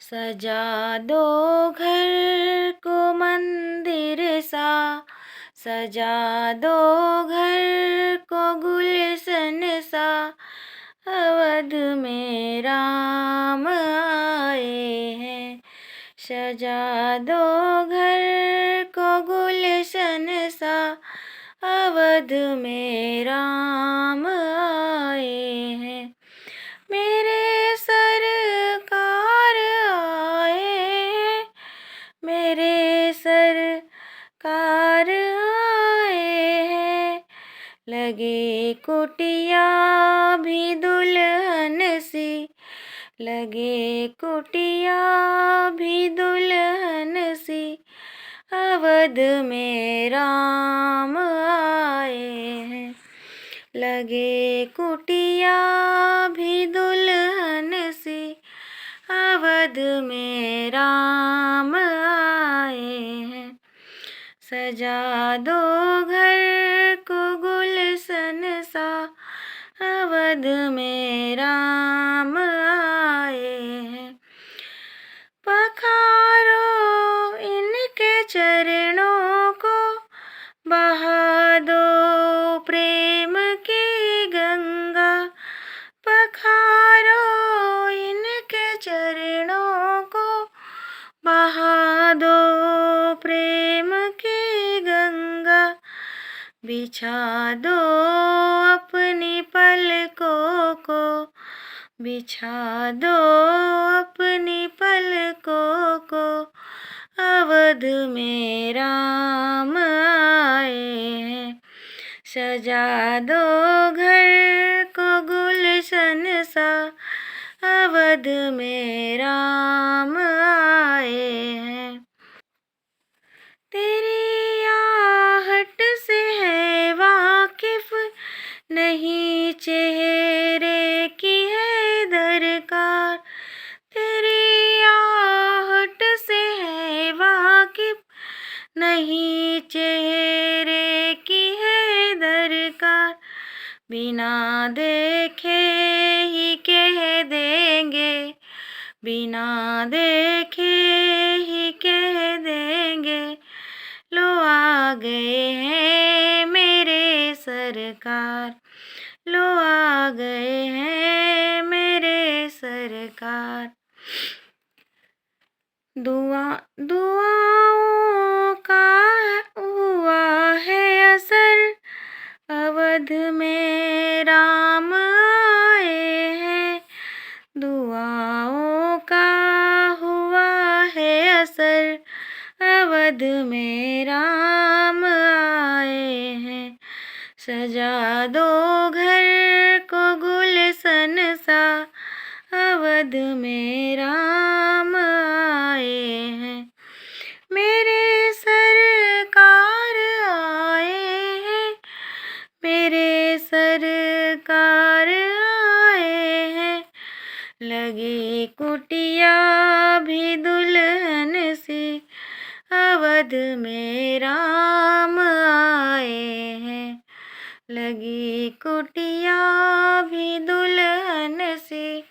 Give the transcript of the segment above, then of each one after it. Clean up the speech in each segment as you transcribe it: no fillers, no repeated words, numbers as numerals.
सजा दो घर को मंदिर सा, सजा दो घर को गुलशन सा, अवध में राम आए हैं। सजा दो घर को गुलशन सा, अवध में राम आए हैं। मेरे सरकार आए हैं, मेरे सरकार आए हैं। लगे कुटिया भी दुल्हन सी, लगे कुटिया भी दुल्हन सी, अवध में राम आए हैं। लगे कुटिया भी दुल्हन सी, अवध में राम आए हैं। सजा दो घर को गुलशन सा, अवध में राम आए हैं। पखारो इनके चरणों को, बहा दो प्रेम की गंगा। पखारो इनके चरणों को, बहा दो प्रेम की गंगा। बिछा दो अपनी पलकों को, बिछा दो अपनी पलकों को, अवध में राम आए हैं। सजा दो घर को गुलशन सा, अवध में राम आए हैं। तेरी आहट से है वाकिफ, नहीं चेहरे की है दरकार। तेरी आहट से है वाकिफ, नहीं चेहरे की है दरकार। बिना देखे ही कह देंगे, बिना देखे ही कह देंगे, लो आ गए हैं मेरे सरकार, लो आ गए हैं मेरे सरकार। दुआओं का हुआ है असर, अवध में राम आए हैं। दुआओं का हुआ है असर, अवध में राम आए हैं। सजा दो घर को गुलशन सा, अवध में राम आए हैं। मेरे सरकार आए हैं, मेरे सरकार आए हैं। लगी कुटिया भी दुल्हन सी, अवध में राम आए हैं। लगी कुटिया भी दुल्हन सी,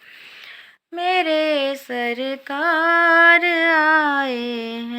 मेरे सरकार आए हैं।